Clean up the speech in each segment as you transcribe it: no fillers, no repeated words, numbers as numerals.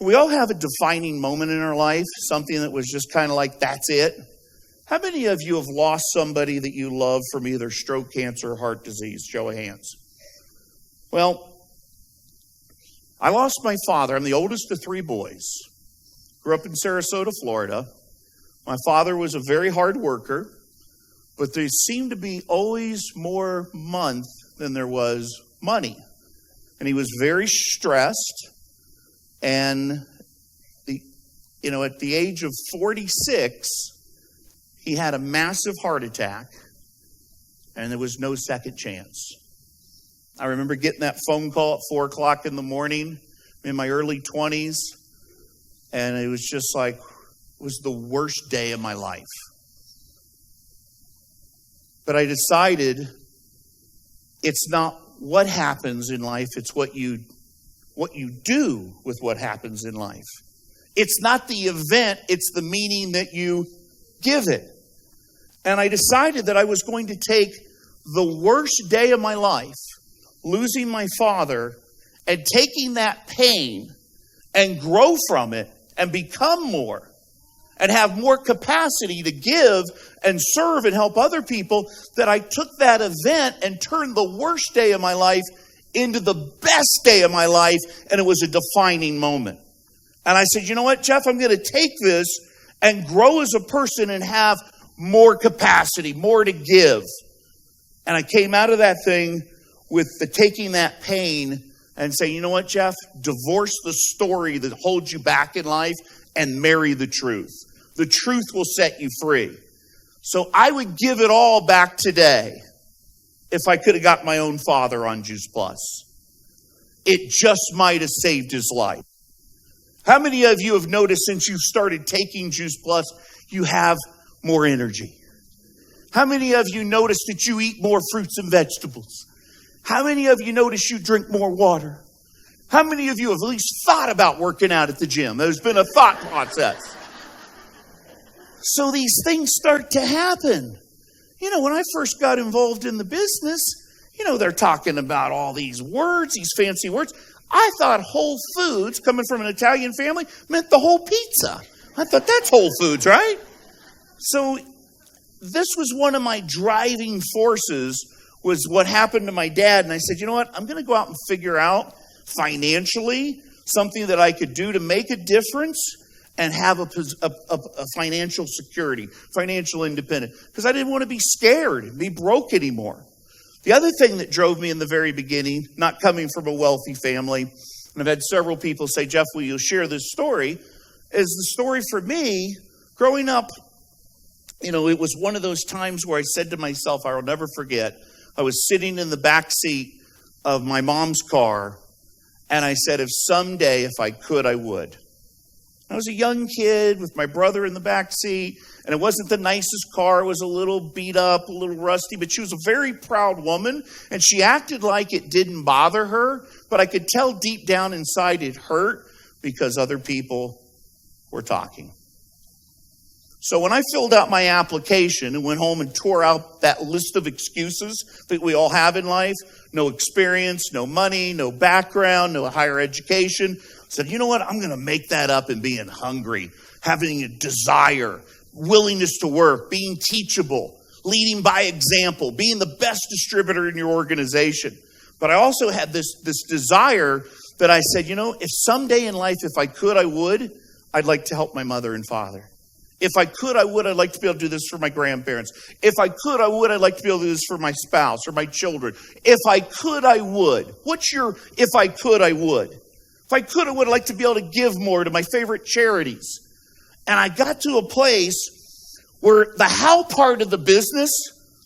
We all have a defining moment in our life, something that was just kind of like, that's it. How many of you have lost somebody that you love from either stroke, cancer, or heart disease? Show of hands. Well, I lost my father. I'm the oldest of three boys. Grew up in Sarasota, Florida. My father was a very hard worker, but there seemed to be always more month than there was money. And he was very stressed. And at the age of 46, he had a massive heart attack, and there was no second chance. I remember getting that phone call at 4 o'clock in the morning in my early 20s, and it was just like, it was the worst day of my life. But I decided it's not what happens in life, it's what you do with what happens in life. It's not the event, it's the meaning that you give it. And I decided that I was going to take the worst day of my life, losing my father, and taking that pain and grow from it and become more and have more capacity to give and serve and help other people, that I took that event and turned the worst day of my life into the best day of my life, and it was a defining moment. And I said, you know what, Jeff, I'm going to take this and grow as a person and have more capacity, more to give. And I came out of that thing with taking that pain and saying, you know what, Jeff, divorce the story that holds you back in life and marry the truth. The truth will set you free. So I would give it all back today if I could have got my own father on Juice Plus. It just might have saved his life. How many of you have noticed since you've started taking Juice Plus, you have more energy? How many of you noticed that you eat more fruits and vegetables? How many of you notice you drink more water? How many of you have at least thought about working out at the gym? There's been a thought process. So these things start to happen. When I first got involved in the business, they're talking about all these words, these fancy words. I thought Whole Foods, coming from an Italian family, meant the whole pizza. I thought that's Whole Foods, right? So this was one of my driving forces, was what happened to my dad. And I said, you know what? I'm going to go out and figure out financially something that I could do to make a difference and have a financial security, financial independence. Because I didn't want to be scared and be broke anymore. The other thing that drove me in the very beginning, not coming from a wealthy family, and I've had several people say, Jeff, will you share this story? Is the story for me, growing up, it was one of those times where I said to myself, I will never forget, I was sitting in the back seat of my mom's car, and I said, if someday, if I could, I would. I was a young kid with my brother in the back seat, and it wasn't the nicest car. It was a little beat up, a little rusty, but she was a very proud woman, and she acted like it didn't bother her, but I could tell deep down inside it hurt because other people were talking. So when I filled out my application and went home and tore out that list of excuses that we all have in life, no experience, no money, no background, no higher education, I said, you know what, I'm going to make that up in being hungry, having a desire, willingness to work, being teachable, leading by example, being the best distributor in your organization. But I also had this desire that I said, if someday in life, if I could, I would, I'd like to help my mother and father. If I could, I would. I'd like to be able to do this for my grandparents. If I could, I would. I'd like to be able to do this for my spouse or my children. If I could, I would. What's your if I could, I would? If I could, I would. I'd like to be able to give more to my favorite charities. And I got to a place where the how part of the business,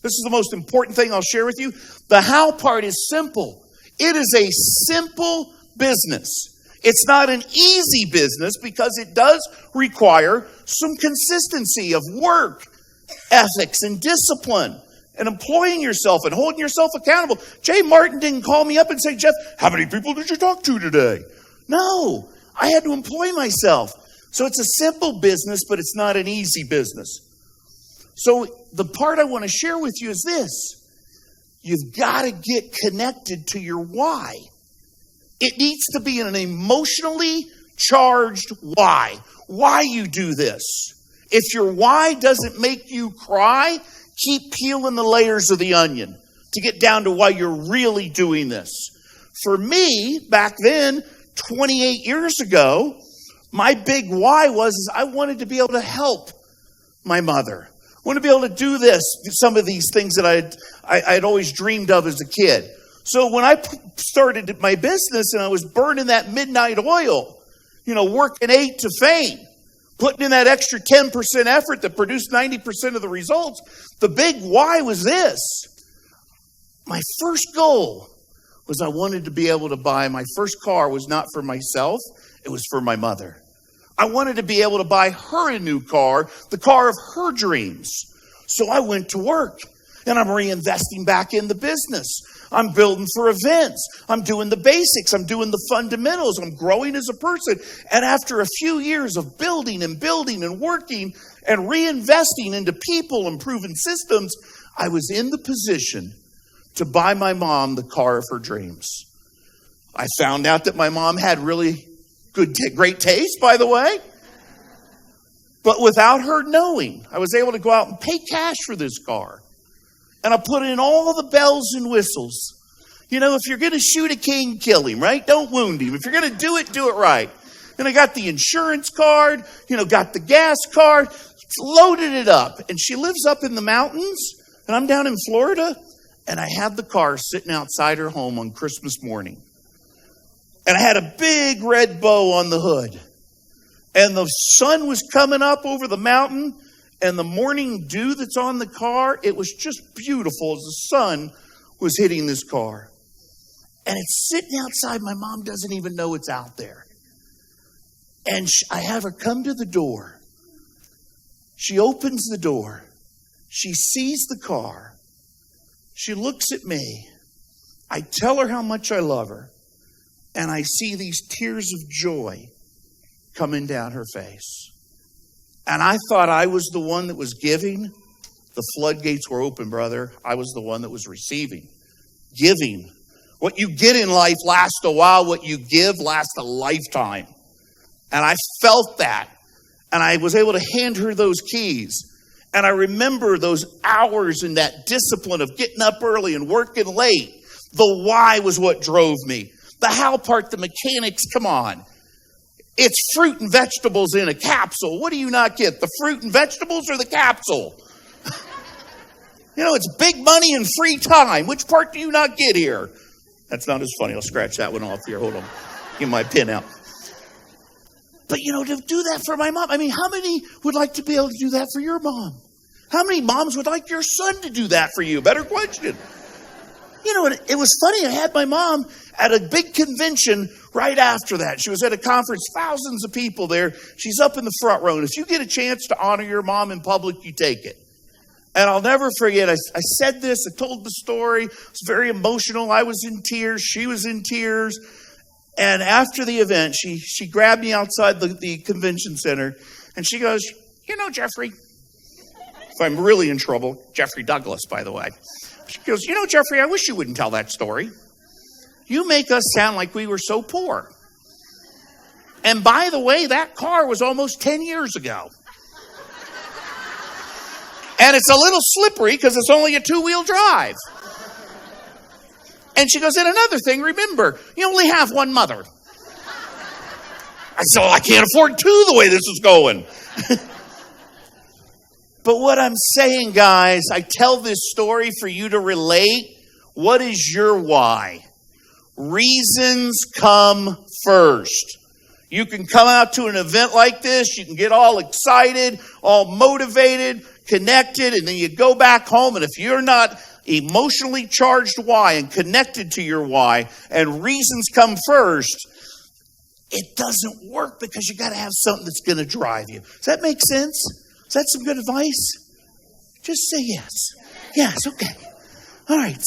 this is the most important thing I'll share with you. The how part is simple. It is a simple business. It's not an easy business because it does require some consistency of work, ethics, and discipline, and employing yourself and holding yourself accountable. Jay Martin didn't call me up and say, Jeff, how many people did you talk to today? No, I had to employ myself. So it's a simple business, but it's not an easy business. So the part I want to share with you is this. You've got to get connected to your why. It needs to be an emotionally charged why. Why you do this. If your why doesn't make you cry, keep peeling the layers of the onion to get down to why you're really doing this. For me, back then, 28 years ago, my big why was I wanted to be able to help my mother. I wanted to be able to do some of these things that I'd always dreamed of as a kid. So when I started my business and I was burning that midnight oil, working 8 to fame, putting in that extra 10% effort that produced 90% of the results, the big why was this. My first goal was I wanted to be able to buy my first car. Was not for myself, it was for my mother. I wanted to be able to buy her a new car, the car of her dreams. So I went to work and I'm reinvesting back in the business. I'm building for events. I'm doing the basics. I'm doing the fundamentals. I'm growing as a person. And after a few years of building and working and reinvesting into people, improving systems, I was in the position to buy my mom the car of her dreams. I found out that my mom had really great taste, by the way. But without her knowing, I was able to go out and pay cash for this car. And I put in all the bells and whistles. If you're going to shoot a king, kill him, right? Don't wound him. If you're going to do it right. And I got the insurance card, got the gas card, loaded it up. And she lives up in the mountains, and I'm down in Florida. And I had the car sitting outside her home on Christmas morning. And I had a big red bow on the hood. And the sun was coming up over the mountain. And the morning dew that's on the car, it was just beautiful as the sun was hitting this car. And it's sitting outside. My mom doesn't even know it's out there. And I have her come to the door. She opens the door. She sees the car. She looks at me. I tell her how much I love her. And I see these tears of joy coming down her face. And I thought I was the one that was giving. The floodgates were open, brother. I was the one that was receiving. Giving. What you get in life lasts a while. What you give lasts a lifetime. And I felt that. And I was able to hand her those keys. And I remember those hours and that discipline of getting up early and working late. The why was what drove me. The how part, the mechanics, come on. It's fruit and vegetables in a capsule. What do you not get? The fruit and vegetables or the capsule? It's big money and free time. Which part do you not get here? That's not as funny. I'll scratch that one off here. Hold on. Get my pen out. But, to do that for my mom. How many would like to be able to do that for your mom? How many moms would like your son to do that for you? Better question. It was funny. I had my mom at a big convention right after that. She was at a conference, thousands of people there. She's up in the front row. And if you get a chance to honor your mom in public, you take it. And I'll never forget, I said this, I told the story. It was very emotional. I was in tears. She was in tears. And after the event, she grabbed me outside the convention center. And she goes, Jeffrey, if I'm really in trouble, Jeffrey Douglas, by the way. She goes, Jeffrey, I wish you wouldn't tell that story. You make us sound like we were so poor. And by the way, that car was almost 10 years ago. And it's a little slippery because it's only a 2-wheel drive. And she goes, and another thing, remember, you only have one mother. I said, I can't afford 2 the way this is going. But what I'm saying, guys, I tell this story for you to relate. What is your why? Reasons come first. You can come out to an event like this. You can get all excited, all motivated, connected, and then you go back home. And if you're not emotionally charged why and connected to your why and reasons come first, it doesn't work because you got to have something that's going to drive you. Does that make sense? Is that some good advice? Just say yes. Yes, okay. All right.